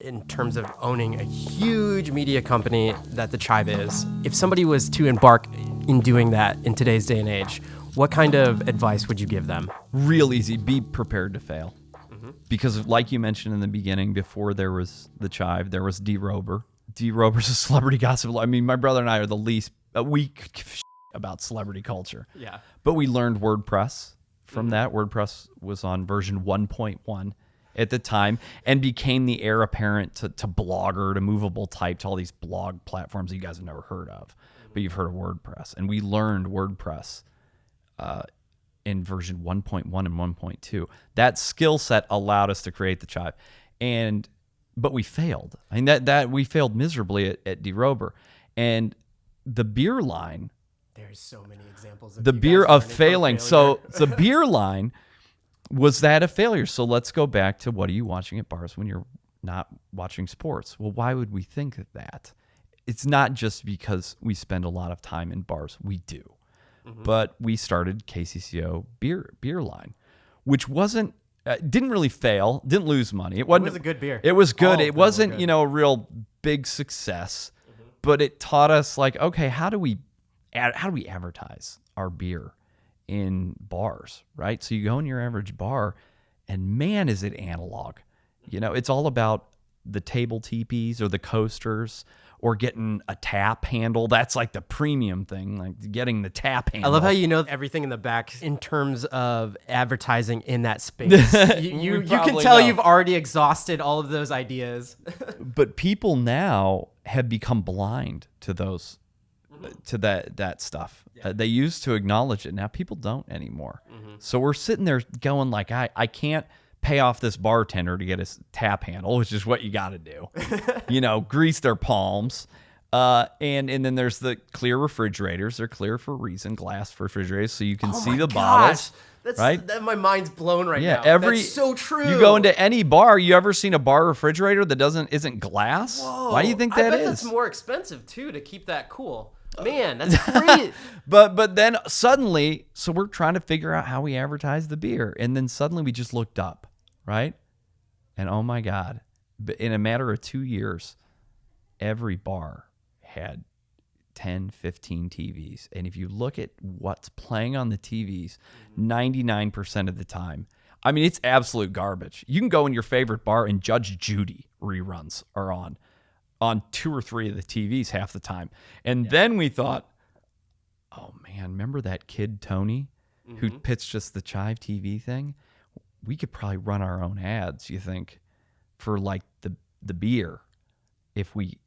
In terms of owning a huge media company that the CHIVE is, if somebody was to embark in doing that in today's day and age, what kind of advice would you give them? Real easy. Be prepared to fail. Because like you mentioned in the beginning, before there was the CHIVE, there was D-Rober. D-Rober's a celebrity gossip. I mean, my brother and I are the least, we give a shit about celebrity culture. Yeah. But we learned WordPress from that. WordPress was on version 1.1 at the time and became the heir apparent to Blogger, to Movable Type, to all these blog platforms that you guys have never heard of. But you've heard of WordPress. And we learned WordPress in version 1.1 and 1.2. That skill set allowed us to create the CHIVE. But we failed. I mean, that we failed miserably at D-Rober. And the beer line, there's so many examples of the beer of failing. So the beer line was that a failure. So let's go back to, what are you watching at bars when you're not watching sports? Well, why would we think of that? It's not just because we spend a lot of time in bars. We do. But we started KCCO beer line, which didn't really fail, didn't lose money. It was a good beer. It was good. It wasn't, a real big success, but it taught us, like, okay, how do we advertise our beer in bars, right? So you go in your average bar, and man, is it analog. It's all about the table teepees or the coasters, or getting a tap handle. That's like the premium thing, like getting the tap handle. I love how you know everything in the back in terms of advertising in that space. You can tell you've already exhausted all of those ideas. But people now have become blind to those, to that stuff. Yeah. They used to acknowledge it. Now people don't anymore. So we're sitting there going like, I can't pay off this bartender to get a tap handle, which is what you got to do. Grease their palms. And then there's the clear refrigerators. They're clear for a reason, glass refrigerators, so you can see the bottles. Right? My mind's blown right now. That's so true. You go into any bar, you ever seen a bar refrigerator that isn't glass? Whoa. Why do you think that is? I bet that's more expensive too to keep that cool. Man, that's great. But then suddenly, so we're trying to figure out how we advertise the beer. And then suddenly we just looked up, right? And oh my God, in a matter of 2 years, every bar had 10, 15 TVs. And if you look at what's playing on the TVs, 99% of the time, I mean, it's absolute garbage. You can go in your favorite bar and Judge Judy reruns are on 2 or 3 of the TVs half the time. And then we thought, oh man, remember that kid Tony who pitched us the CHIVE TV thing? We could probably run our own ads, you think, for like the beer. If we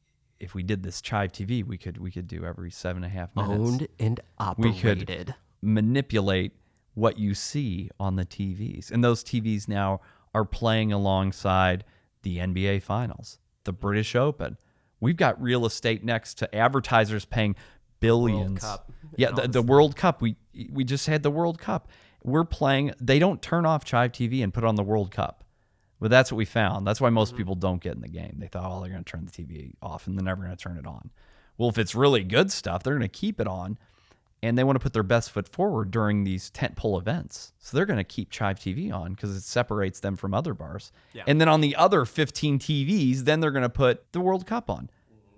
did this CHIVE TV, we could do every 7.5 minutes. Owned and operated. We could manipulate what you see on the TVs. And those TVs now are playing alongside the NBA Finals, the British Open. We've got real estate next to advertisers paying billions. World Cup. Yeah, the World Cup. We just had the World Cup. We're playing. They don't turn off CHIVE TV and put on the World Cup. But that's what we found. That's why most people don't get in the game. They thought, they're going to turn the TV off and they're never going to turn it on. Well, if it's really good stuff, they're going to keep it on, and they want to put their best foot forward during these tentpole events. So they're going to keep CHIVE TV on because it separates them from other bars. Yeah. And then on the other 15 TVs, then they're going to put the World Cup on.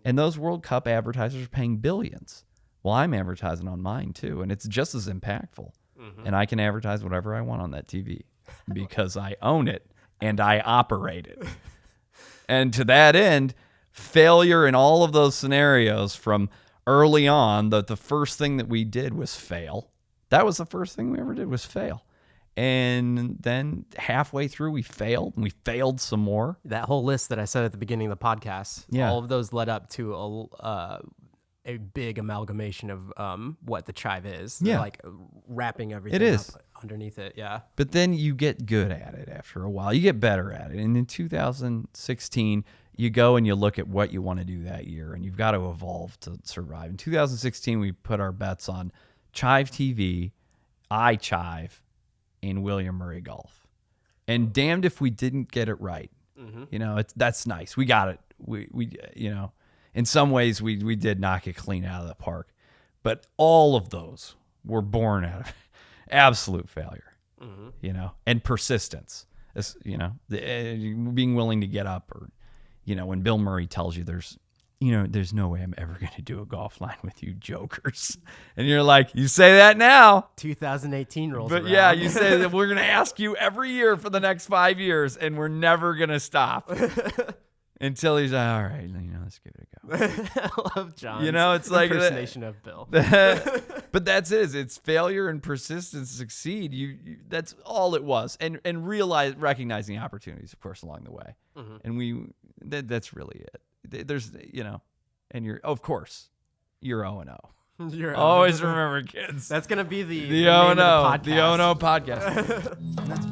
And those World Cup advertisers are paying billions. Well, I'm advertising on mine too, and it's just as impactful. And I can advertise whatever I want on that TV because I own it and I operate it. And to that end, failure in all of those scenarios from early on, the first thing that we did was fail. That was the first thing we ever did, was fail. And then halfway through, we failed, and we failed some more. That whole list that I said at the beginning of the podcast, all of those led up to a big amalgamation of what the CHIVE is. Yeah. Like wrapping everything up underneath it. Yeah. But then you get good at it after a while. You get better at it. And in 2016, you go and you look at what you want to do that year, and you've got to evolve to survive. In 2016, we put our bets on CHIVE TV, iChive, and William Murray Golf. And damned if we didn't get it right. That's nice. We got it. We in some ways we did knock it clean out of the park. But all of those were born out of absolute failure, and persistence. Being willing to get up, or when Bill Murray tells you there's no way I'm ever going to do a golf line with you jokers. And you're like, you say that now. 2018 rolls But around. yeah, you say that we're going to ask you every year for the next 5 years, and we're never going to stop. Until he's like, all right, let's give it a go. I love John's It's like impersonation of Bill. But that's it. It's failure and persistence succeed. You that's all it was. And recognizing opportunities, of course, along the way. Mm-hmm. And that's really it. There's and you're 0-0. You're Always remember, kids. That's gonna be the the name of O&O, the podcast. the O&O podcast. That's